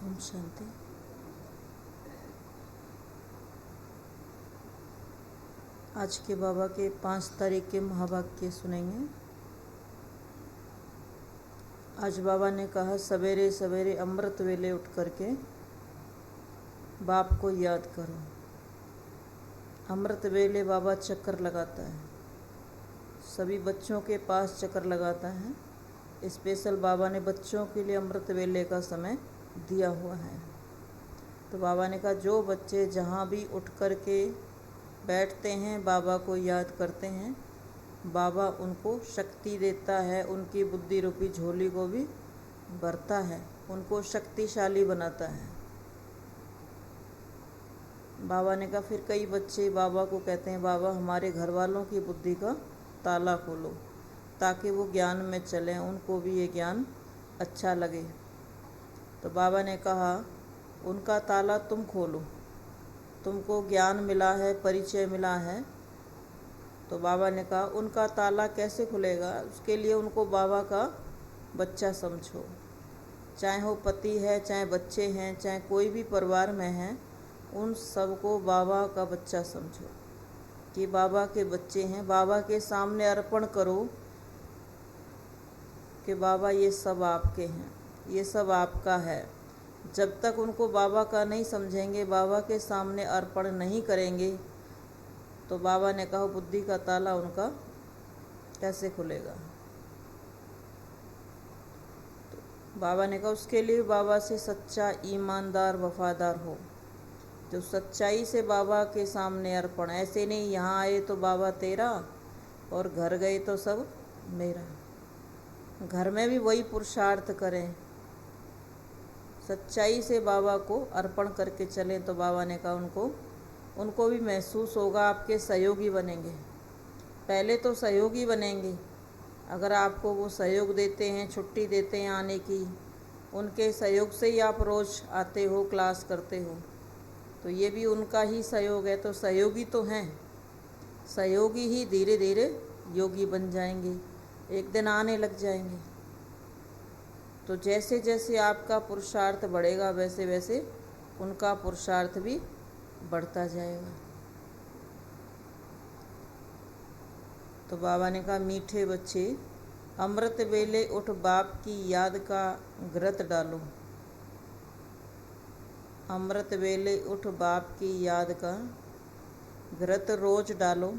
ओम शांति। आज के बाबा के 5 तारीख के महावाक्य सुनेंगे। आज बाबा ने कहा, सवेरे सवेरे अमृत वेले उठ करके बाप को याद करो। अमृत वेले बाबा चक्कर लगाता है, सभी बच्चों के पास चक्कर लगाता है। स्पेशल बाबा ने बच्चों के लिए अमृत वेले का समय दिया हुआ है। तो बाबा ने कहा, जो बच्चे जहाँ भी उठ कर के बैठते हैं, बाबा को याद करते हैं, बाबा उनको शक्ति देता है, उनकी बुद्धि रूपी झोली को भी भरता है, उनको शक्तिशाली बनाता है। बाबा ने कहा, फिर कई बच्चे बाबा को कहते हैं, बाबा हमारे घर वालों की बुद्धि का ताला खोलो ताकि वो ज्ञान में चलें, उनको भी ये ज्ञान अच्छा लगे। तो बाबा ने कहा, उनका ताला तुम खोलो, तुमको ज्ञान मिला है, परिचय मिला है। तो बाबा ने कहा, उनका ताला कैसे खुलेगा? उसके लिए उनको बाबा का बच्चा समझो। चाहे वो पति है, चाहे बच्चे हैं, चाहे कोई भी परिवार में है, उन सबको बाबा का बच्चा समझो कि बाबा के बच्चे हैं। बाबा के सामने अर्पण करो कि बाबा ये सब आपके हैं, ये सब आपका है। जब तक उनको बाबा का नहीं समझेंगे, बाबा के सामने अर्पण नहीं करेंगे, तो बाबा ने कहा बुद्धि का ताला उनका कैसे खुलेगा। तो बाबा ने कहा, उसके लिए बाबा से सच्चा, ईमानदार, वफादार हो। जो सच्चाई से बाबा के सामने अर्पण, ऐसे नहीं यहाँ आए तो बाबा तेरा और घर गए तो सब मेरा। घर में भी वही पुरुषार्थ करें, सच्चाई से बाबा को अर्पण करके चलें। तो बाबा ने कहा, उनको भी महसूस होगा, आपके सहयोगी बनेंगे। पहले तो सहयोगी बनेंगे, अगर आपको वो सहयोग देते हैं, छुट्टी देते हैं आने की, उनके सहयोग से ही आप रोज़ आते हो, क्लास करते हो, तो ये भी उनका ही सहयोग है। तो सहयोगी तो हैं, सहयोगी ही धीरे धीरे योगी बन जाएंगे, एक दिन आने लग जाएंगे। तो जैसे जैसे आपका पुरुषार्थ बढ़ेगा, वैसे वैसे उनका पुरुषार्थ भी बढ़ता जाएगा। तो बाबा ने कहा, मीठे बच्चे, अमृत वेले उठ बाप की याद का घृत डालो। अमृत वेले उठ बाप की याद का घृत रोज डालो,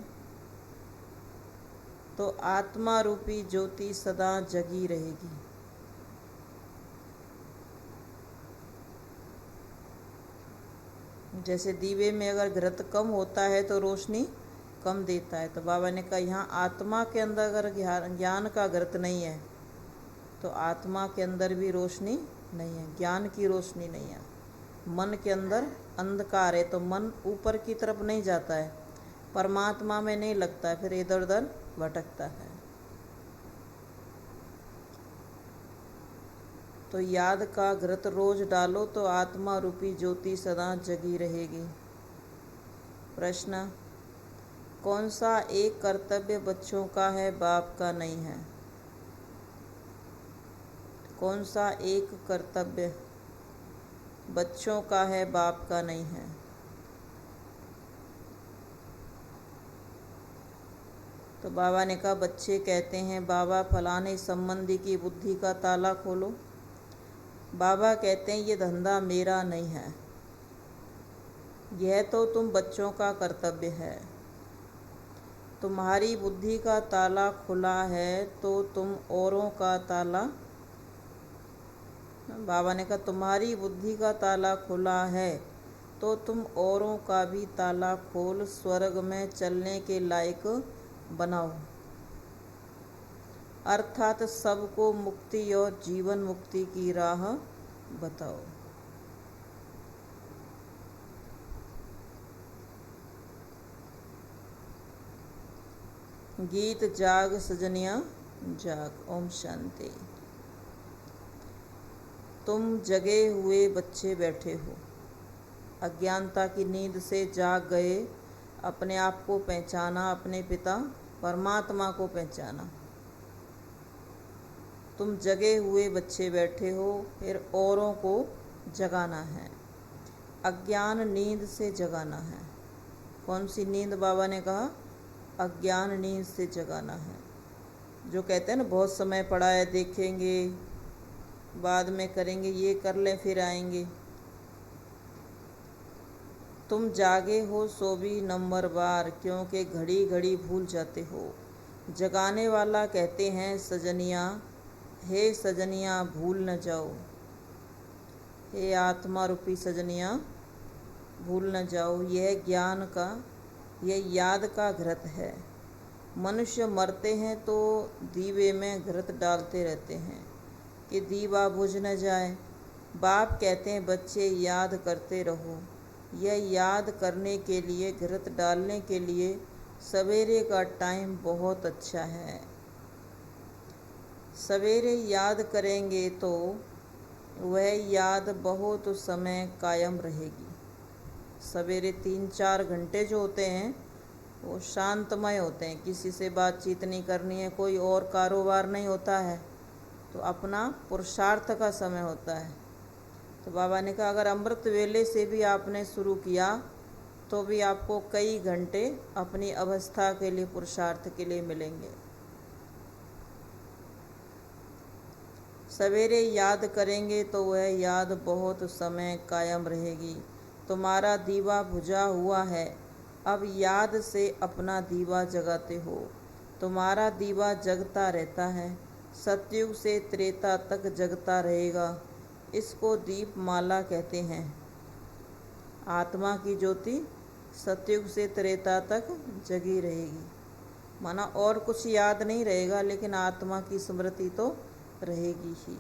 तो आत्मा रूपी ज्योति सदा जगी रहेगी। जैसे दीवे में अगर घृत कम होता है तो रोशनी कम देता है। तो बाबा ने कहा, यहाँ आत्मा के अंदर अगर ज्ञान का घृत नहीं है, तो आत्मा के अंदर भी रोशनी नहीं है, ज्ञान की रोशनी नहीं है। मन के अंदर अंधकार है, तो मन ऊपर की तरफ नहीं जाता है, परमात्मा में नहीं लगता है, फिर इधर उधर भटकता है। तो याद का घृत रोज डालो, तो आत्मा रूपी ज्योति सदा जगी रहेगी। प्रश्न, कौन सा एक कर्तव्य बच्चों का है, बाप का नहीं है? कौन सा एक कर्तव्य बच्चों का है, बाप का नहीं है? तो बाबा ने कहा, बच्चे कहते हैं, बाबा फलाने संबंधी की बुद्धि का ताला खोलो। बाबा कहते हैं, ये धंधा मेरा नहीं है, यह तो तुम बच्चों का कर्तव्य है। तुम्हारी बुद्धि का ताला खुला है तो तुम औरों का ताला, बाबा ने कहा, तुम्हारी बुद्धि का ताला खुला है तो तुम औरों का भी ताला खोल स्वर्ग में चलने के लायक बनाओ, अर्थात सबको मुक्ति और जीवन मुक्ति की राह बताओ। गीत जाग सजनिया जाग। ओम शांति। तुम जगे हुए बच्चे बैठे हो, अज्ञानता की नींद से जाग गए, अपने आप को पहचाना, अपने पिता परमात्मा को पहचाना। तुम जगे हुए बच्चे बैठे हो, फिर औरों को जगाना है। अज्ञान नींद से जगाना है। कौन सी नींद? बाबा ने कहा अज्ञान नींद से जगाना है। जो कहते हैं ना बहुत समय पड़ा है, देखेंगे, बाद में करेंगे, ये कर लें फिर आएंगे। तुम जागे हो सो भी नंबर बार, क्योंकि घड़ी घड़ी भूल जाते हो। जगाने वाला कहते हैं सजनिया, हे सजनिया भूल न जाओ। हे आत्मा रूपी सजनिया भूल न जाओ। यह ज्ञान का, यह याद का घृत है। मनुष्य मरते हैं तो दीवे में घृत डालते रहते हैं कि दीवा बुझ न जाए। बाप कहते हैं बच्चे याद करते रहो। यह याद करने के लिए, घृत डालने के लिए सवेरे का टाइम बहुत अच्छा है। सवेरे याद करेंगे तो वह याद बहुत समय कायम रहेगी। सवेरे 3-4 घंटे जो होते हैं वो शांतमय होते हैं। किसी से बातचीत नहीं करनी है, कोई और कारोबार नहीं होता है, तो अपना पुरुषार्थ का समय होता है। तो बाबा ने कहा अगर अमृत वेले से भी आपने शुरू किया तो भी आपको कई घंटे अपनी अवस्था के लिए, पुरुषार्थ के लिए मिलेंगे। सवेरे याद करेंगे तो वह याद बहुत समय कायम रहेगी। तुम्हारा दीवा बुझा हुआ है, अब याद से अपना दीवा जगाते हो। तुम्हारा दीवा जगता रहता है, सतयुग से त्रेता तक जगता रहेगा। इसको दीपमाला कहते हैं। आत्मा की ज्योति सतयुग से त्रेता तक जगी रहेगी। माना और कुछ याद नहीं रहेगा, लेकिन आत्मा की स्मृति तो रहेगी ही।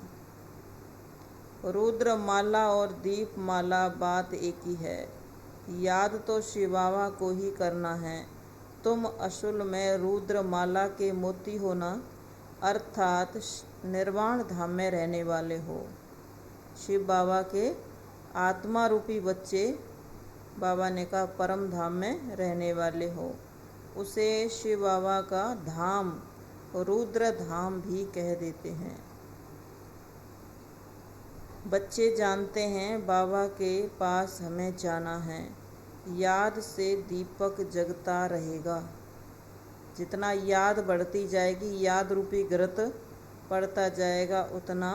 रुद्र माला और दीप माला बात एक ही है। याद तो शिव बाबा को ही करना है। तुम असल में रुद्र माला के मोती हो ना, अर्थात निर्वाण धाम में रहने वाले हो। शिव बाबा के आत्मा रूपी बच्चे, बाबा ने कहा परम धाम में रहने वाले हो। उसे शिव बाबा का धाम, रुद्र धाम भी कह देते हैं। बच्चे जानते हैं बाबा के पास हमें जाना है। याद से दीपक जगता रहेगा। जितना याद बढ़ती जाएगी, याद रूपी घृत पड़ता जाएगा, उतना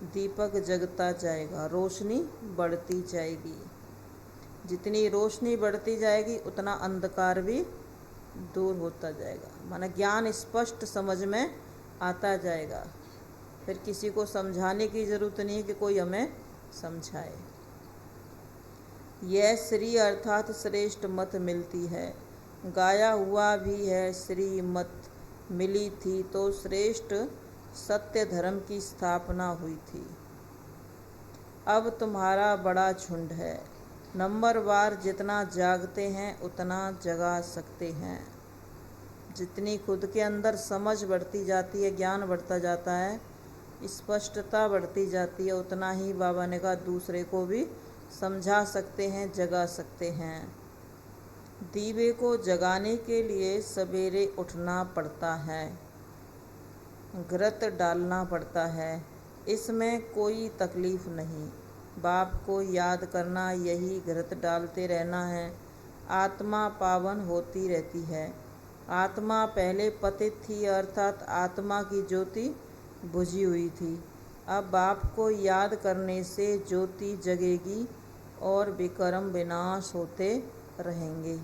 दीपक जगता जाएगा, रोशनी बढ़ती जाएगी। जितनी रोशनी बढ़ती जाएगी उतना अंधकार भी दूर होता जाएगा। माना ज्ञान स्पष्ट समझ में आता जाएगा। फिर किसी को समझाने की ज़रूरत नहीं है कि कोई हमें समझाए। यह श्री अर्थात श्रेष्ठ मत मिलती है। गाया हुआ भी है श्री मत मिली थी तो श्रेष्ठ सत्य धर्म की स्थापना हुई थी। अब तुम्हारा बड़ा झुंड है। नंबरवार जितना जागते हैं उतना जगा सकते हैं। जितनी खुद के अंदर समझ बढ़ती जाती है, ज्ञान बढ़ता जाता है, स्पष्टता बढ़ती जाती है, उतना ही बाबा ने कहा दूसरे को भी समझा सकते हैं, जगा सकते हैं। दीवे को जगाने के लिए सवेरे उठना पड़ता है, घृत डालना पड़ता है। इसमें कोई तकलीफ नहीं। बाप को याद करना, यही घृत डालते रहना है। आत्मा पावन होती रहती है। आत्मा पहले पतित थी, अर्थात आत्मा की ज्योति बुझी हुई थी। अब बाप को याद करने से ज्योति जगेगी और विकर्म विनाश होते रहेंगे,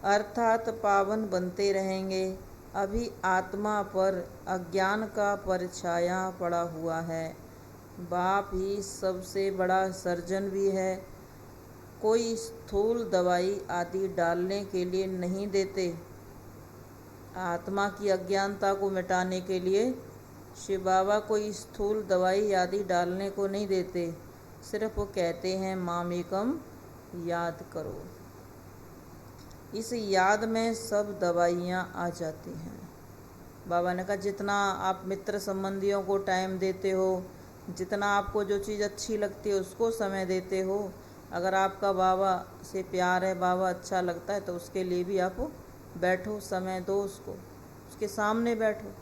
अर्थात पावन बनते रहेंगे। अभी आत्मा पर अज्ञान का परछाया पड़ा हुआ है। बाप ही सबसे बड़ा सर्जन भी है। कोई स्थूल दवाई आदि डालने के लिए नहीं देते। आत्मा की अज्ञानता को मिटाने के लिए शिव बाबा कोई स्थूल दवाई आदि डालने को नहीं देते। सिर्फ वो कहते हैं मामेकम याद करो। इस याद में सब दवाइयाँ आ जाती हैं। बाबा ने कहा जितना आप मित्र संबंधियों को टाइम देते हो, जितना आपको जो चीज़ अच्छी लगती है उसको समय देते हो, अगर आपका बाबा से प्यार है, बाबा अच्छा लगता है, तो उसके लिए भी आप बैठो, समय दो उसको, उसके सामने बैठो।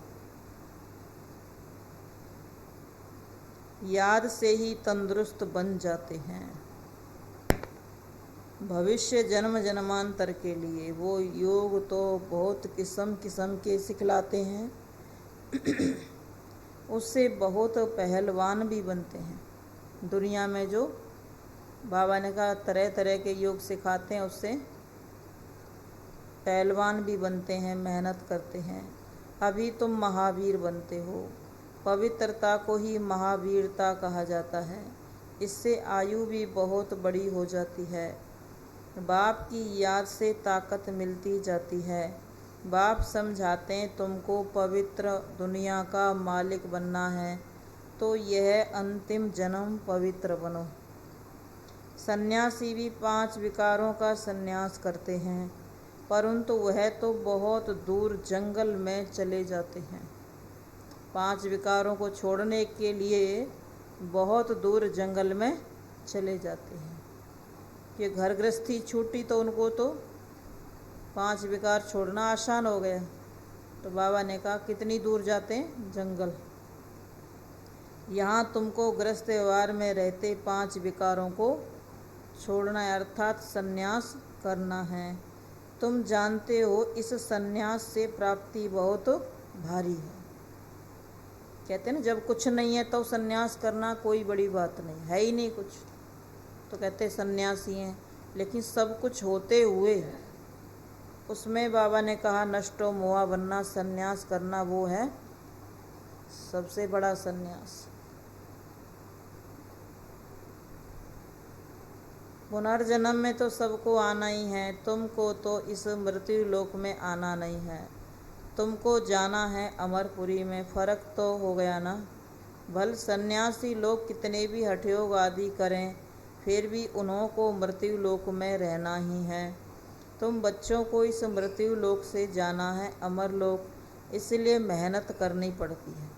याद से ही तंदुरुस्त बन जाते हैं। भविष्य जन्म जन्मांतर के लिए वो योग तो बहुत किस्म किस्म के सिखलाते हैं, उससे बहुत पहलवान भी बनते हैं। दुनिया में जो बाबा ने कहा तरह तरह के योग सिखाते हैं, उससे पहलवान भी बनते हैं, मेहनत करते हैं। अभी तुम महावीर बनते हो। पवित्रता को ही महावीरता कहा जाता है। इससे आयु भी बहुत बड़ी हो जाती है। बाप की याद से ताकत मिलती जाती है। बाप समझाते हैं तुमको पवित्र दुनिया का मालिक बनना है, तो यह अंतिम जन्म पवित्र बनो। सन्यासी भी 5 विकारों का सन्यास करते हैं, परंतु वह तो बहुत दूर जंगल में चले जाते हैं। 5 विकारों को छोड़ने के लिए बहुत दूर जंगल में चले जाते हैं। कि घर गृहस्थी छूटी तो उनको तो 5 विकार छोड़ना आसान हो गया। तो बाबा ने कहा कितनी दूर जाते हैं? जंगल। यहाँ तुमको गृहस्थ व्यवहार में रहते 5 विकारों को छोड़ना है, अर्थात संन्यास करना है। तुम जानते हो इस संन्यास से प्राप्ति बहुत भारी है। कहते हैं ना, जब कुछ नहीं है तो संन्यास करना कोई बड़ी बात नहीं है, ही नहीं कुछ तो कहते सन्यासी हैं। लेकिन सब कुछ होते हुए उसमें बाबा ने कहा नष्टो मोहा बनना, सन्यास करना, वो है सबसे बड़ा सन्यास। पुनर्जन्म में तो सबको आना ही है, तुमको तो इस मृत्यु लोक में आना नहीं है। तुमको जाना है अमरपुरी में। फर्क तो हो गया ना। भल सन्यासी लोग कितने भी हठयोग आदि करें, फिर भी उन्हों को मृत्यु लोक में रहना ही है। तुम बच्चों को इस मृत्यु लोक से जाना है अमर लोक, इसलिए मेहनत करनी पड़ती है।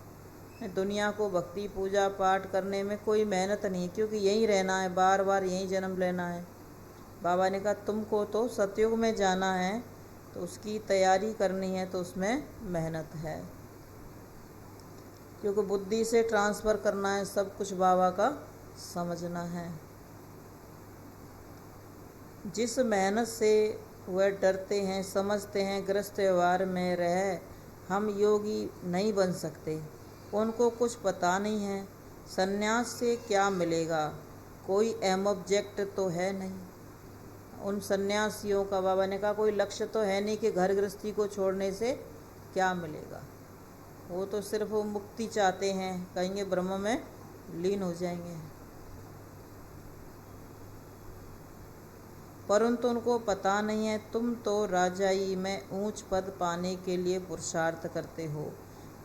दुनिया को भक्ति पूजा पाठ करने में कोई मेहनत नहीं, क्योंकि यहीं रहना है, बार बार यहीं जन्म लेना है। बाबा ने कहा तुमको तो सतयुग में जाना है, तो उसकी तैयारी करनी है, तो उसमें मेहनत है। क्योंकि बुद्धि से ट्रांसफ़र करना है, सब कुछ बाबा का समझना है। जिस मेहनत से वह डरते हैं, समझते हैं गृहस्थ व्यवहार में रह हम योगी नहीं बन सकते, उनको कुछ पता नहीं है सन्यास से क्या मिलेगा। कोई एम ऑब्जेक्ट तो है नहीं उन सन्यासियों का। बाबा ने कहा कोई लक्ष्य तो है नहीं कि घर गृहस्थी को छोड़ने से क्या मिलेगा। वो तो सिर्फ वो मुक्ति चाहते हैं, कहेंगे ब्रह्म में लीन हो जाएंगे। परंतु उनको पता नहीं है तुम तो राजाई में ऊंच पद पाने के लिए पुरुषार्थ करते हो।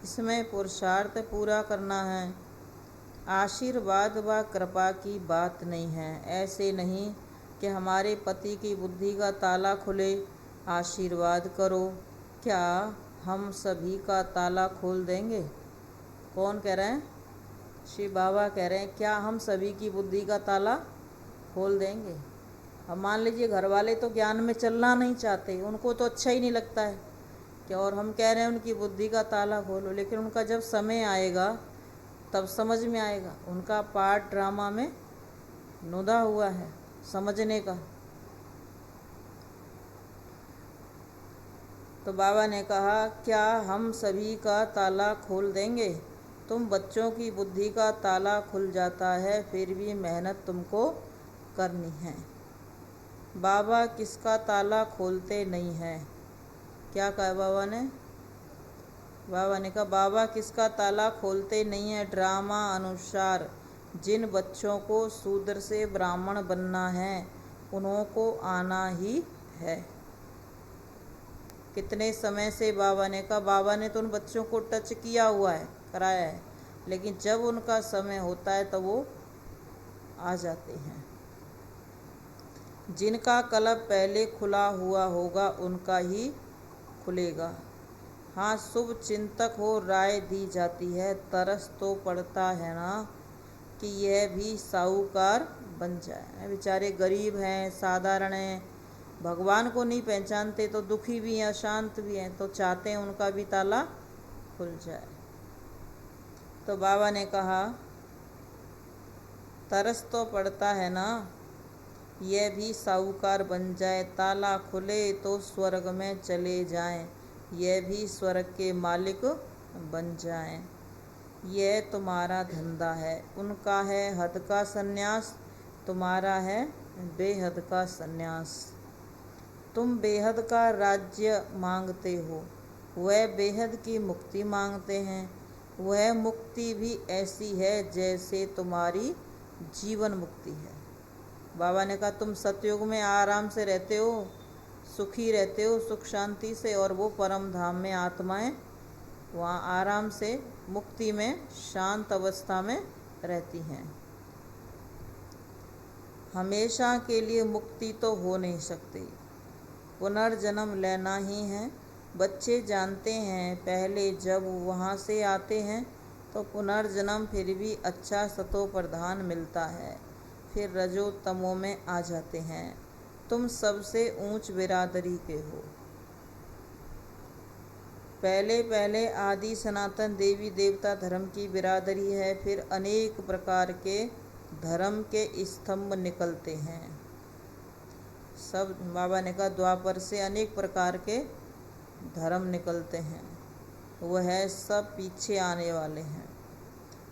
इसमें पुरुषार्थ पूरा करना है। आशीर्वाद व कृपा की बात नहीं है। ऐसे नहीं कि हमारे पति की बुद्धि का ताला खुले, आशीर्वाद करो। क्या हम सभी का ताला खोल देंगे? कौन कह रहे हैं? श्री बाबा कह रहे हैं क्या हम सभी की बुद्धि का ताला खोल देंगे? अब मान लीजिए घर वाले तो ज्ञान में चलना नहीं चाहते, उनको तो अच्छा ही नहीं लगता है कि, और हम कह रहे हैं उनकी बुद्धि का ताला खोलो। लेकिन उनका जब समय आएगा तब समझ में आएगा। उनका पार्ट ड्रामा में नुदा हुआ है समझने का। तो बाबा ने कहा क्या हम सभी का ताला खोल देंगे? तुम बच्चों की बुद्धि का ताला खुल जाता है, फिर भी मेहनत तुमको करनी है। बाबा किसका ताला खोलते नहीं हैं? क्या कहा बाबा ने? बाबा ने कहा बाबा किसका ताला खोलते नहीं है? ड्रामा अनुसार जिन बच्चों को शूद्र से ब्राह्मण बनना है उन्हों को आना ही है। कितने समय से बाबा ने कहा, बाबा ने तो उन बच्चों को टच किया हुआ है, कराया है, लेकिन जब उनका समय होता है तो वो आ जाते हैं। जिनका कलब पहले खुला हुआ होगा उनका ही खुलेगा। हाँ, शुभ चिंतक हो राय दी जाती है, तरस तो पड़ता है ना कि यह भी साहूकार बन जाए। बेचारे गरीब हैं, साधारण हैं, भगवान को नहीं पहचानते, तो दुखी भी हैं, अशांत भी हैं, तो चाहते हैं उनका भी ताला खुल जाए। तो बाबा ने कहा तरस तो पड़ता है ना, यह भी साहूकार बन जाए, ताला खुले तो स्वर्ग में चले जाएं, यह भी स्वर्ग के मालिक बन जाएं। यह तुम्हारा धंधा है, उनका है हद का सन्यास, तुम्हारा है बेहद का सन्यास। तुम बेहद का राज्य मांगते हो, वह बेहद की मुक्ति मांगते हैं। वह मुक्ति भी ऐसी है जैसे तुम्हारी जीवन मुक्ति है। बाबा ने कहा तुम सतयुग में आराम से रहते हो, सुखी रहते हो सुख शांति से, और वो परम धाम में आत्माएं वहाँ आराम से मुक्ति में शांत अवस्था में रहती हैं। हमेशा के लिए मुक्ति तो हो नहीं सकती, पुनर्जन्म लेना ही है। बच्चे जानते हैं पहले जब वहाँ से आते हैं तो पुनर्जन्म फिर भी अच्छा सतो प्रधान मिलता है, फिर रजो तमो में आ जाते हैं। तुम सबसे ऊंच बिरादरी के हो। पहले पहले आदि सनातन देवी देवता धर्म की बिरादरी है, फिर अनेक प्रकार के धर्म के स्तंभ निकलते हैं। सब बाबा ने कहा द्वापर से अनेक प्रकार के धर्म निकलते हैं, वह सब पीछे आने वाले हैं।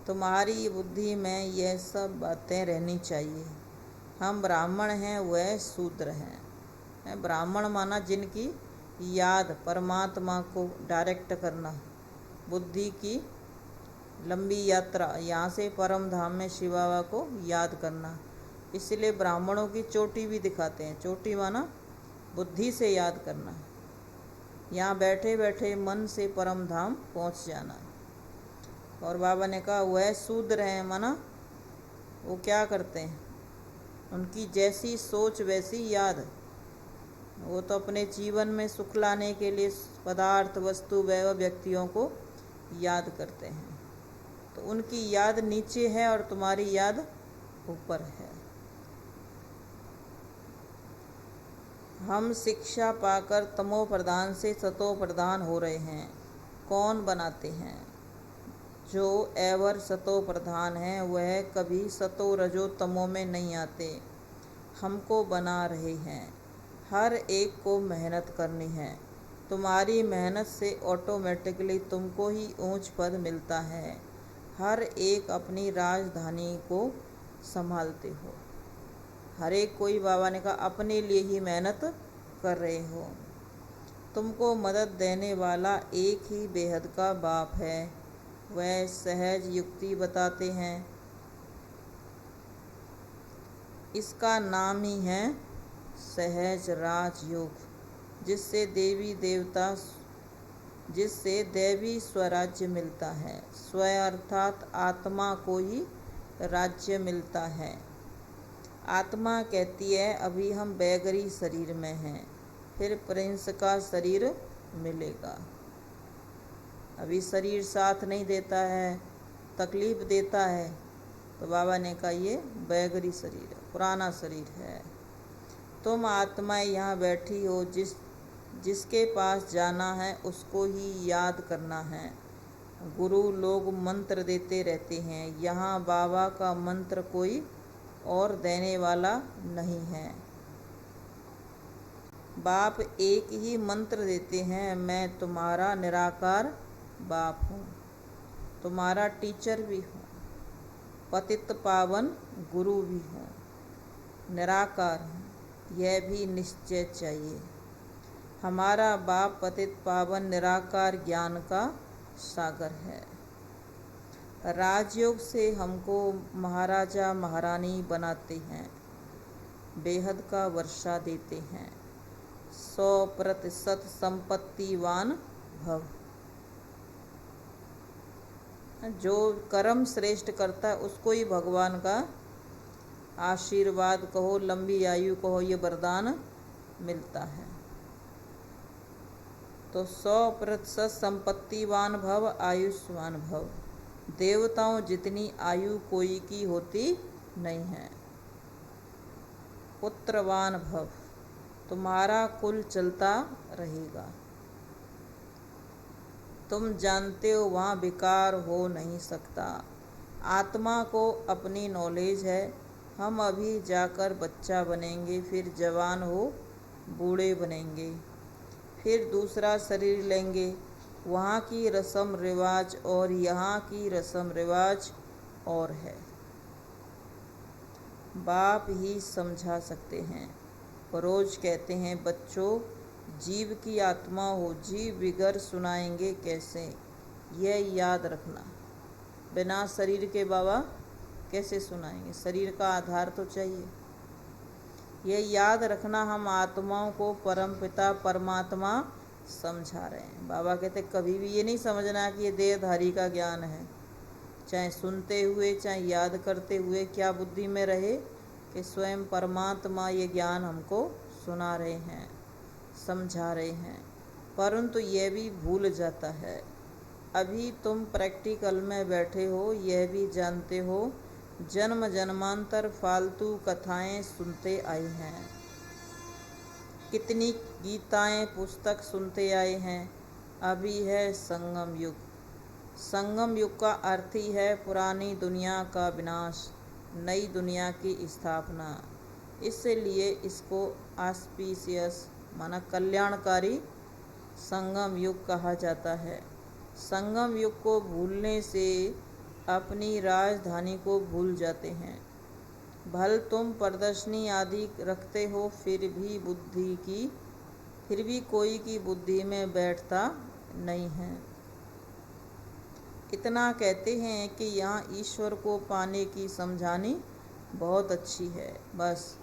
तुम्हारी बुद्धि में यह सब बातें रहनी चाहिए। हम ब्राह्मण हैं, वह शूद्र हैं। ब्राह्मण माना जिनकी याद परमात्मा को डायरेक्ट करना, बुद्धि की लंबी यात्रा यहाँ से परम धाम में शिव बाबा को याद करना। इसलिए ब्राह्मणों की चोटी भी दिखाते हैं। चोटी माना बुद्धि से याद करना, यहाँ बैठे बैठे मन से परम धाम पहुँच जाना। और बाबा ने कहा वह शूद्र हैं, माना वो क्या करते हैं, उनकी जैसी सोच वैसी याद। वो तो अपने जीवन में सुख लाने के लिए पदार्थ वस्तु व व्यक्तियों को याद करते हैं। तो उनकी याद नीचे है और तुम्हारी याद ऊपर है। हम शिक्षा पाकर तमो प्रधान से सतो प्रधान हो रहे हैं। कौन बनाते हैं? जो एवर सतो प्रधान हैं वह कभी सतो रजो तमो में नहीं आते, हमको बना रहे हैं। हर एक को मेहनत करनी है। तुम्हारी मेहनत से ऑटोमेटिकली तुमको ही ऊंच पद मिलता है। हर एक अपनी राजधानी को संभालते हो। हर एक कोई बाबा ने कहा अपने लिए ही मेहनत कर रहे हो। तुमको मदद देने वाला एक ही बेहद का बाप है। वह सहज युक्ति बताते हैं, इसका नाम ही है सहज राजयोग, जिससे देवी स्वराज्य मिलता है। स्व अर्थात आत्मा को ही राज्य मिलता है। आत्मा कहती है अभी हम बैगरी शरीर में हैं, फिर प्रिंस का शरीर मिलेगा। अभी शरीर साथ नहीं देता है, तकलीफ देता है, तो बाबा ने कहा ये बैगरी शरीर है, पुराना शरीर है। तुम आत्माएं यहाँ बैठी हो, जिसके पास जाना है उसको ही याद करना है। गुरु लोग मंत्र देते रहते हैं, यहाँ बाबा का मंत्र कोई और देने वाला नहीं है। बाप एक ही मंत्र देते हैं, मैं तुम्हारा निराकार बाप हूँ, तुम्हारा टीचर भी हूँ, पतित पावन गुरु भी हूँ, निराकार हूँ, यह भी निश्चय चाहिए। हमारा बाप पतित पावन निराकार ज्ञान का सागर है। राजयोग से हमको महाराजा महारानी बनाते हैं, बेहद का वर्षा देते हैं। 100% संपत्तिवान भव। जो कर्म श्रेष्ठ करता है उसको ही भगवान का आशीर्वाद कहो, लंबी आयु कहो, ये वरदान मिलता है। तो 100% संपत्तिवान भव, आयुष्मान भव। देवताओं जितनी आयु कोई की होती नहीं है। पुत्रवान भव, तुम्हारा कुल चलता रहेगा। तुम जानते हो वहाँ विकार हो नहीं सकता। आत्मा को अपनी नॉलेज है, हम अभी जाकर बच्चा बनेंगे, फिर जवान हो बूढ़े बनेंगे, फिर दूसरा शरीर लेंगे। वहाँ की रस्म रिवाज और यहाँ की रस्म रिवाज और है। बाप ही समझा सकते हैं। रोज कहते हैं, बच्चों जीव की आत्मा हो, जीव बिगर सुनाएंगे कैसे, यह याद रखना। बिना शरीर के बाबा कैसे सुनाएंगे, शरीर का आधार तो चाहिए। यह याद रखना, हम आत्माओं को परमपिता परमात्मा समझा रहे हैं। बाबा कहते कभी भी ये नहीं समझना कि ये देहधारी का ज्ञान है। चाहे सुनते हुए चाहे याद करते हुए क्या बुद्धि में रहे कि स्वयं परमात्मा ये ज्ञान हमको सुना रहे हैं, समझा रहे हैं। परंतु यह भी भूल जाता है। अभी तुम प्रैक्टिकल में बैठे हो, यह भी जानते हो जन्म जन्मांतर फालतू कथाएं सुनते आए हैं। कितनी गीताएं पुस्तक सुनते आए हैं। अभी है संगम युग। संगम युग का अर्थ ही है पुरानी दुनिया का विनाश, नई दुनिया की स्थापना। इसलिए इसको ऑस्पिशियस माना कल्याणकारी संगम युग कहा जाता है। संगम युग को भूलने से अपनी राजधानी को भूल जाते हैं। भल तुम प्रदर्शनी आदि रखते हो, फिर भी कोई की बुद्धि में बैठता नहीं है। इतना कहते हैं कि यहाँ ईश्वर को पाने की समझानी बहुत अच्छी है, बस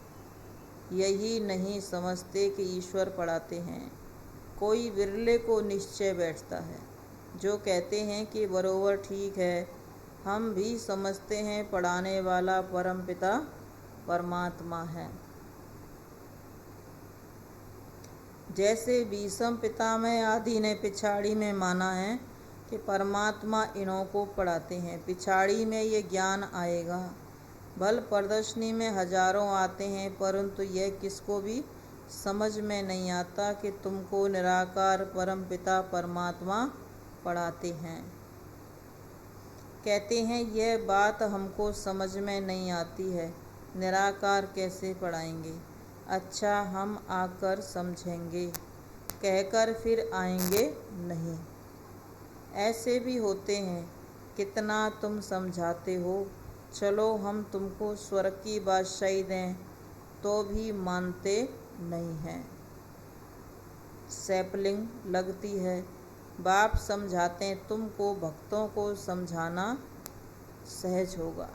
यही नहीं समझते कि ईश्वर पढ़ाते हैं। कोई विरले को निश्चय बैठता है जो कहते हैं कि बरोबर ठीक है। हम भी समझते हैं पढ़ाने वाला परमपिता परमात्मा है। जैसे भीष्म पितामह आदि ने पिछाड़ी में माना है कि परमात्मा इन्हों को पढ़ाते हैं, पिछाड़ी में ये ज्ञान आएगा। भल प्रदर्शनी में हजारों आते हैं, परंतु यह किसको भी समझ में नहीं आता कि तुमको निराकार परमपिता परमात्मा पढ़ाते हैं। कहते हैं यह बात हमको समझ में नहीं आती है, निराकार कैसे पढ़ाएंगे। अच्छा हम आकर समझेंगे कहकर फिर आएंगे नहीं। ऐसे भी होते हैं, कितना तुम समझाते हो, चलो हम तुमको स्वर्ग की बादशाही दें, तो भी मानते नहीं हैं। सैपलिंग लगती है। बाप समझाते हैं, तुमको भक्तों को समझाना सहज होगा।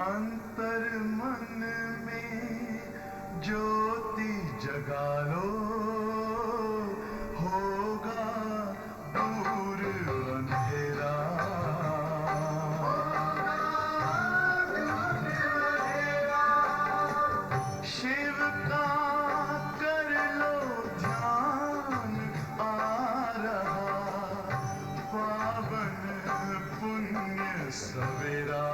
अंतर मन में ज्योति जगा लो, होगा दूर अंधेरा। शिव का कर लो ध्यान, आ रहा पावन पुण्य सवेरा।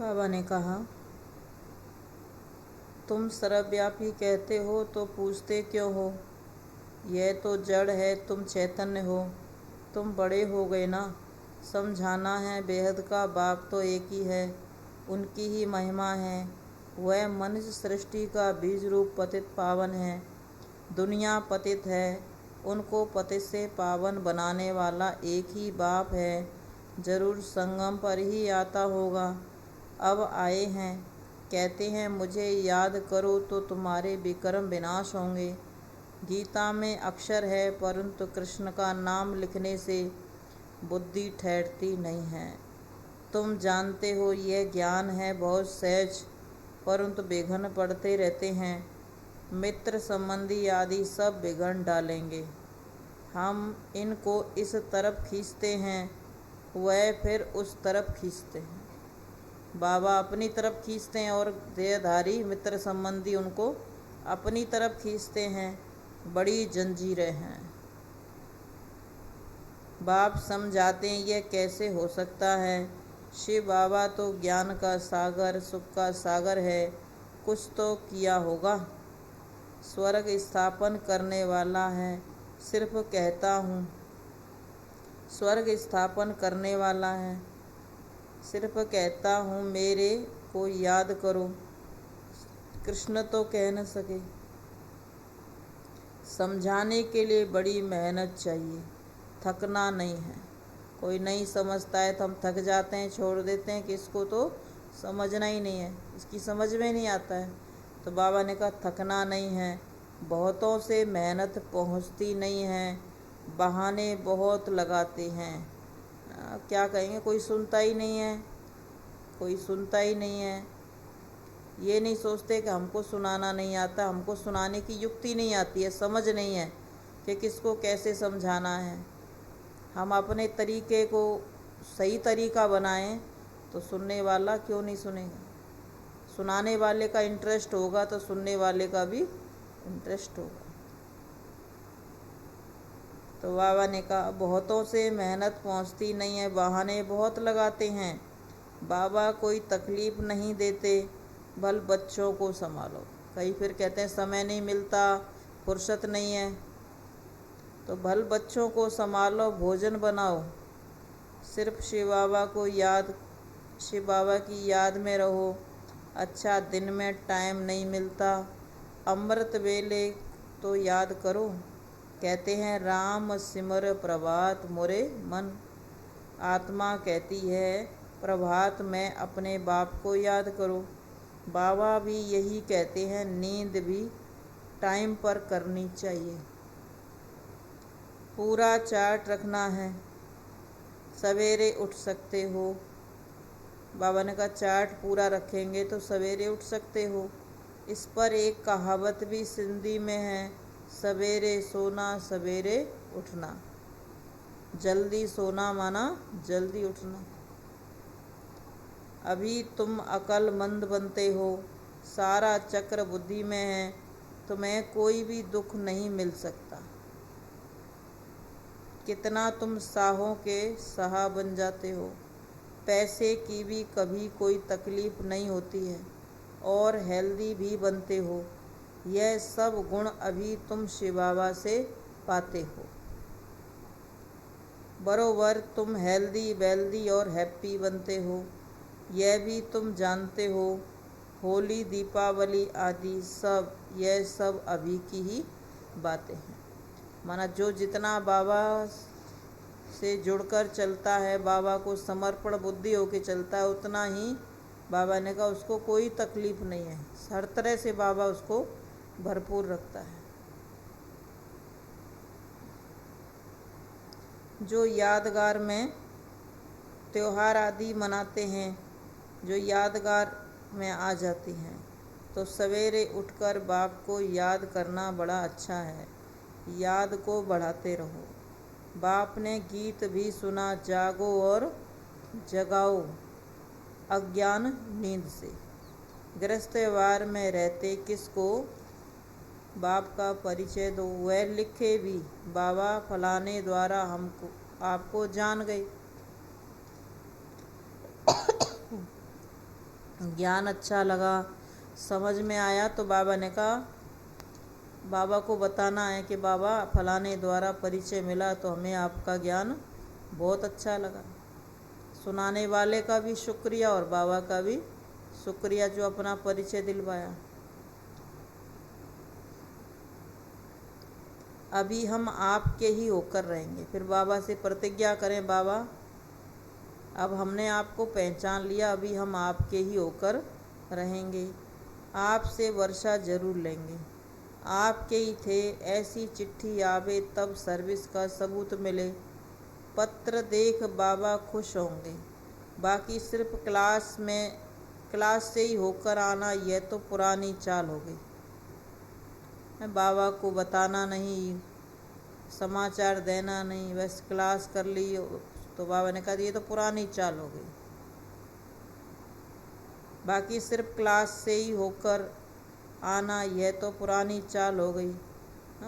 बाबा ने कहा, तुम सर्वव्यापी कहते हो तो पूछते क्यों हो? यह तो जड़ है, तुम चैतन्य हो। तुम बड़े हो गए ना। समझाना है बेहद का बाप तो एक ही है, उनकी ही महिमा है। वह मनुष्य सृष्टि का बीज रूप पतित पावन है। दुनिया पतित है, उनको पतित से पावन बनाने वाला एक ही बाप है। जरूर संगम पर ही आता होगा। अब आए हैं, कहते हैं मुझे याद करो तो तुम्हारे विक्रम विनाश होंगे। गीता में अक्षर है, परंतु कृष्ण का नाम लिखने से बुद्धि ठहरती नहीं है। तुम जानते हो यह ज्ञान है बहुत सहज, परंतु विघ्न पड़ते रहते हैं। मित्र संबंधी आदि सब बिगड़ डालेंगे। हम इनको इस तरफ खींचते हैं, वह फिर उस तरफ खींचते हैं। बाबा अपनी तरफ खींचते हैं और देहधारी मित्र संबंधी उनको अपनी तरफ खींचते हैं। बड़ी जंजीरें हैं। बाप समझाते हैं यह कैसे हो सकता है। शिव बाबा तो ज्ञान का सागर, सुख का सागर है। कुछ तो किया होगा। स्वर्ग स्थापन करने वाला है, सिर्फ कहता हूँ। स्वर्ग स्थापन करने वाला है, सिर्फ कहता हूँ मेरे को याद करो। कृष्ण तो कह न सके। समझाने के लिए बड़ी मेहनत चाहिए, थकना नहीं है। कोई नहीं समझता है तो हम थक जाते हैं, छोड़ देते हैं कि इसको तो समझना ही नहीं है, इसकी समझ में नहीं आता है। तो बाबा ने कहा थकना नहीं है। बहुतों से मेहनत पहुंचती नहीं है, बहाने बहुत लगाते हैं। क्या कहेंगे, कोई सुनता ही नहीं है, कोई सुनता ही नहीं है। ये नहीं सोचते कि हमको सुनाना नहीं आता, हमको सुनाने की युक्ति नहीं आती है, समझ नहीं है कि किसको कैसे समझाना है। हम अपने तरीके को सही तरीका बनाएं तो सुनने वाला क्यों नहीं सुनेगा। सुनाने वाले का इंटरेस्ट होगा तो सुनने वाले का भी इंटरेस्ट होगा। तो बाबा ने कहा बहुतों से मेहनत पहुंचती नहीं है, बहाने बहुत लगाते हैं। बाबा कोई तकलीफ़ नहीं देते, भल बच्चों को संभालो। कई फिर कहते हैं समय नहीं मिलता, फुर्सत नहीं है, तो भल बच्चों को संभालो, भोजन बनाओ। सिर्फ शिव बाबा को याद, शिव बाबा की याद में रहो। अच्छा दिन में टाइम नहीं मिलता, अमृत वेले तो याद करो। कहते हैं राम सिमर प्रभात मोरे मन। आत्मा कहती है प्रभात में अपने बाप को याद करो। बाबा भी यही कहते हैं, नींद भी टाइम पर करनी चाहिए। पूरा चार्ट रखना है, सवेरे उठ सकते हो। बाबा ने कहा चार्ट पूरा रखेंगे तो सवेरे उठ सकते हो। इस पर एक कहावत भी सिंधी में है, सवेरे सोना सवेरे उठना। जल्दी सोना माना जल्दी उठना। अभी तुम अक्लमंद बनते हो, सारा चक्र बुद्धि में है, तुम्हें कोई भी दुख नहीं मिल सकता। कितना तुम साहों के सहा बन जाते हो। पैसे की भी कभी कोई तकलीफ नहीं होती है और हेल्दी भी बनते हो। यह सब गुण अभी तुम शिव बाबा से पाते हो। बरोबर तुम हेल्दी वेल्दी और हैप्पी बनते हो, यह भी तुम जानते हो। होली दीपावली आदि सब, यह सब अभी की ही बातें हैं। माना जो जितना बाबा से जुड़कर चलता है, बाबा को समर्पण बुद्धि होकर चलता है, उतना ही बाबा ने कहा उसको कोई तकलीफ़ नहीं है। हर तरह से बाबा उसको भरपूर रखता है। जो यादगार में त्योहार आदि मनाते हैं, जो यादगार में आ जाती हैं, तो सवेरे उठकर बाप को याद करना बड़ा अच्छा है। याद को बढ़ाते रहो। बाप ने गीत भी सुना, जागो और जगाओ अज्ञान नींद से। गृहस्थ व्यवहार में रहते किसको बाप का परिचय दो। वह लिखे भी, बाबा फलाने द्वारा हमको आपको जान गए। ज्ञान अच्छा लगा, समझ में आया तो बाबा ने कहा, बाबा को बताना है कि बाबा फलाने द्वारा परिचय मिला तो हमें आपका ज्ञान बहुत अच्छा लगा। सुनाने वाले का भी शुक्रिया और बाबा का भी शुक्रिया जो अपना परिचय दिलवाया। अभी हम आपके ही होकर रहेंगे। फिर बाबा से प्रतिज्ञा करें, बाबा अब हमने आपको पहचान लिया, अभी हम आपके ही होकर रहेंगे, आपसे वर्षा जरूर लेंगे, आपके ही थे, ऐसी चिट्ठी आवे तब सर्विस का सबूत मिले, पत्र देख बाबा खुश होंगे, बाकी सिर्फ क्लास से ही होकर आना, यह तो पुरानी चाल हो गई। बाबा को बताना नहीं, समाचार देना नहीं, बस क्लास कर ली। तो बाबा ने कहा ये तो पुरानी चाल हो गई, बाकी सिर्फ क्लास से ही होकर आना, यह तो पुरानी चाल हो गई।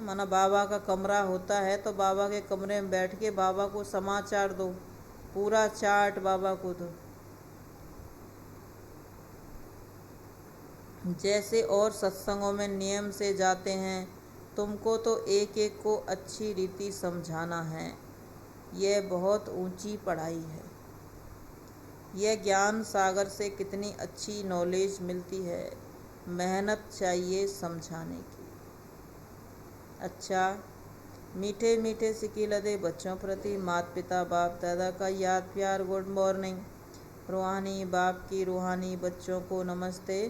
माना बाबा का कमरा होता है तो बाबा के कमरे में बैठ के बाबा को समाचार दो, पूरा चार्ट बाबा को दो। जैसे और सत्संगों में नियम से जाते हैं, तुमको तो एक एक को अच्छी रीति समझाना है। यह बहुत ऊंची पढ़ाई है। यह ज्ञान सागर से कितनी अच्छी नॉलेज मिलती है, मेहनत चाहिए समझाने की। अच्छा, मीठे मीठे सिकीलदे बच्चों प्रति माता पिता बाप दादा का याद प्यार, गुड मॉर्निंग। रूहानी बाप की रूहानी बच्चों को नमस्ते।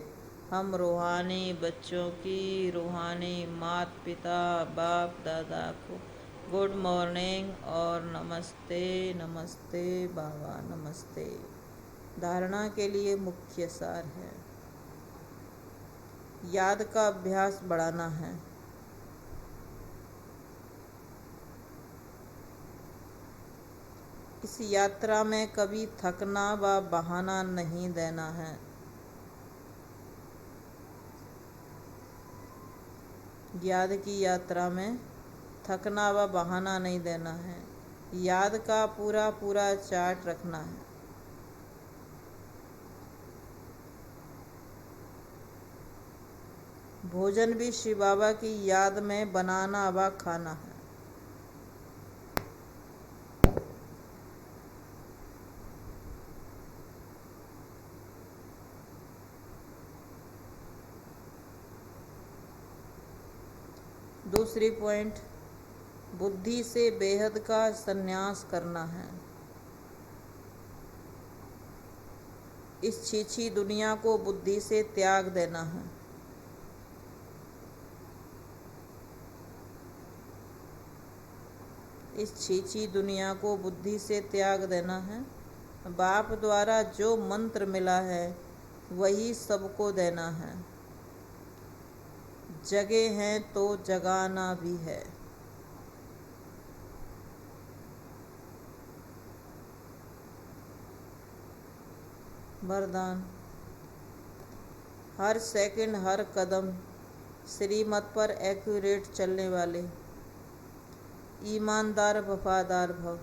हम रूहानी बच्चों की रूहानी माता पिता बाप दादा को गुड मॉर्निंग और नमस्ते नमस्ते बाबा नमस्ते। धारणा के लिए मुख्य सार है, याद का अभ्यास बढ़ाना है। इस यात्रा में कभी थकना व बहाना नहीं देना है। याद की यात्रा में थकना व बहाना नहीं देना है, याद का पूरा पूरा चार्ट रखना है। भोजन भी शिव बाबा की याद में बनाना व खाना है। दूसरी पॉइंट, बुद्धि से बेहद का संन्यास करना है। इस छीछी दुनिया को बुद्धि से त्याग देना है। इस छीछी दुनिया को बुद्धि से त्याग देना है। बाप द्वारा जो मंत्र मिला है वही सबको देना है। जगे हैं तो जगाना भी है। वरदान, हर सेकंड हर कदम श्रीमत पर एक्यूरेट चलने वाले, ईमानदार वफादार भव।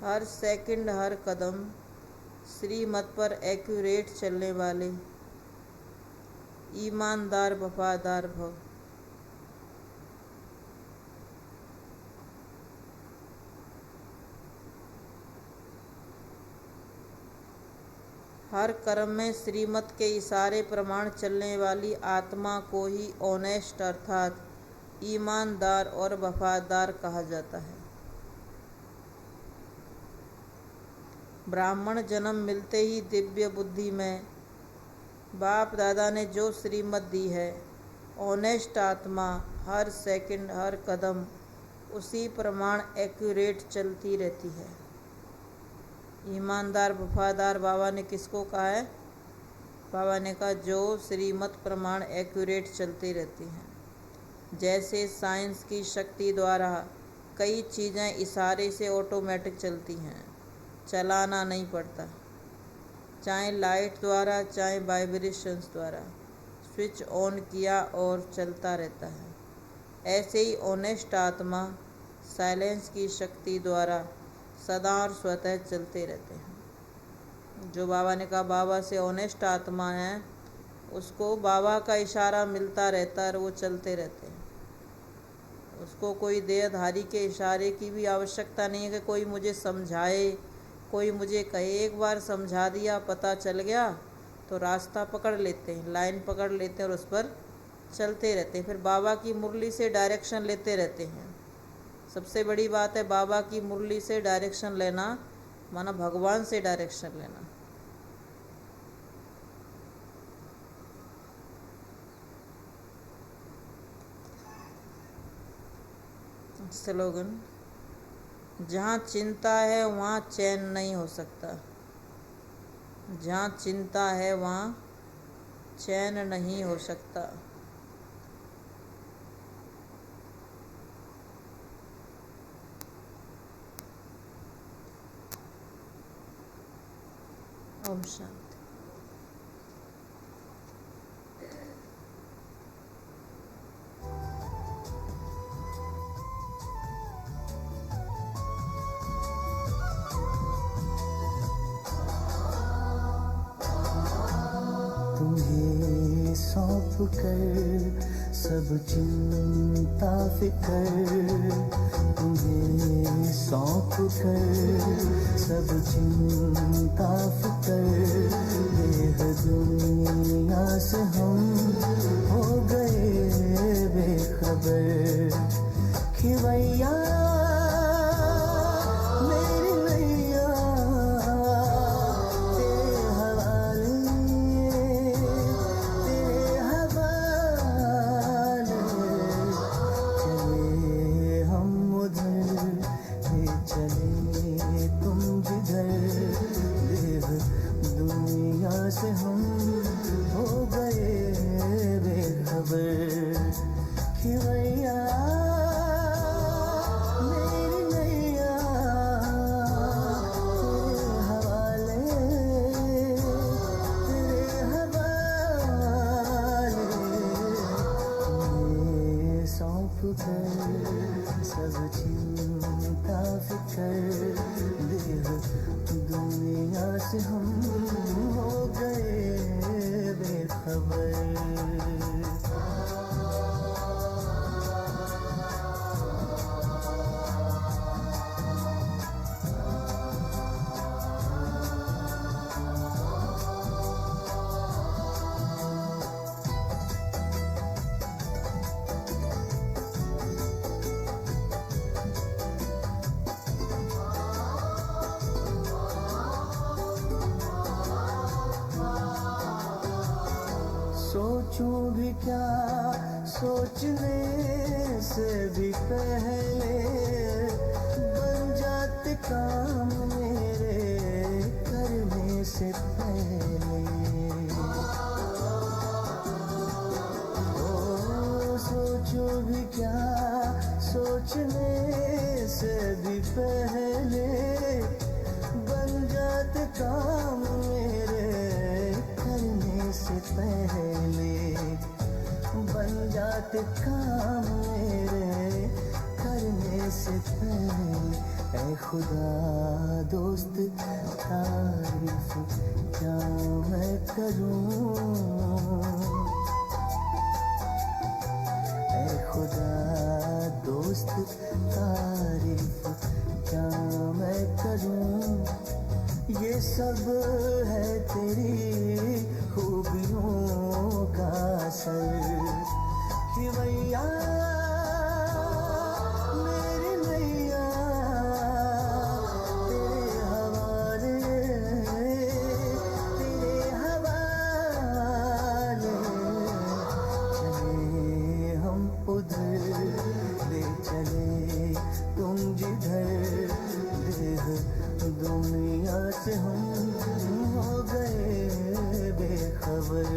हर सेकंड हर कदम श्रीमत पर एक्यूरेट चलने वाले, ईमानदार वफादार भव। हर कर्म में श्रीमत के इशारे प्रमाण चलने वाली आत्मा को ही ऑनेस्ट अर्थात ईमानदार और वफादार कहा जाता है। ब्राह्मण जन्म मिलते ही दिव्य बुद्धि में बाप दादा ने जो श्रीमत दी है, ऑनेस्ट आत्मा हर सेकंड हर कदम उसी प्रमाण एक्यूरेट चलती रहती है। ईमानदार वफादार बाबा ने किसको कहा है? बाबा ने कहा जो श्रीमत प्रमाण एक्यूरेट चलती रहती हैं। जैसे साइंस की शक्ति द्वारा कई चीज़ें इशारे से ऑटोमेटिक चलती हैं, चलाना नहीं पड़ता, चाहे लाइट द्वारा चाहे वाइब्रेशंस द्वारा, स्विच ऑन किया और चलता रहता है। ऐसे ही ऑनेस्ट आत्मा साइलेंस की शक्ति द्वारा सदा और स्वतः चलते रहते हैं। जो बाबा ने कहा बाबा से ऑनेस्ट आत्मा है, उसको बाबा का इशारा मिलता रहता है और वो चलते रहते हैं। उसको कोई देहधारी के इशारे की भी आवश्यकता नहीं है कि कोई मुझे समझाए, कोई मुझे कहे। एक बार समझा दिया, पता चल गया तो रास्ता पकड़ लेते हैं, लाइन पकड़ लेते हैं और उस पर चलते रहते हैं। फिर बाबा की मुरली से डायरेक्शन लेते रहते हैं। सबसे बड़ी बात है बाबा की मुरली से डायरेक्शन लेना, माना भगवान से डायरेक्शन लेना। स्लोगन, जहाँ चिंता है वहाँ चैन नहीं हो सकता। जहाँ चिंता है वहाँ चैन नहीं हो सकता। ओम शांति। तुम्हें सौंप कर सब चिंता फिकर, तुम्हें सौंप कर सब चिंता फिकर, देह दुनिया से हम हो गए बेखबर। खिवैया मेरी नैया तेरे हवाले, तेरे हवाले। चले हम उधर, ले चले तुम जिधर, देह दुनिया से हम हो गए बेखबर। खिवैया मेरी नैया तेरे हवाले, तेरे हवाले। तुम्हें सौंप कर सब चिंता फिकर, देह दुनिया से हम हो गए बेखबर। सोचूं भी क्या सोचने से भी पहले, बन जाते काम मेरे करने से पहले। ओ सोचूं भी क्या सोचने से भी पहले, बन जाते काम मेरे करने से पहले, बन जाते काम मेरे करने से पहले। ऐ खुदा दोस्त तारीफ क्या मैं करूं, ऐ खुदा दोस्त तारीफ क्या मैं करूं। ये सब है तेरी खूबियों का असर। खिवैया मेरी नैया तेरे हवाले, तेरे हवाले। चले हम उधर, ले चले तुम जिधर, देह दुनिया से हम हो गए बेखबर।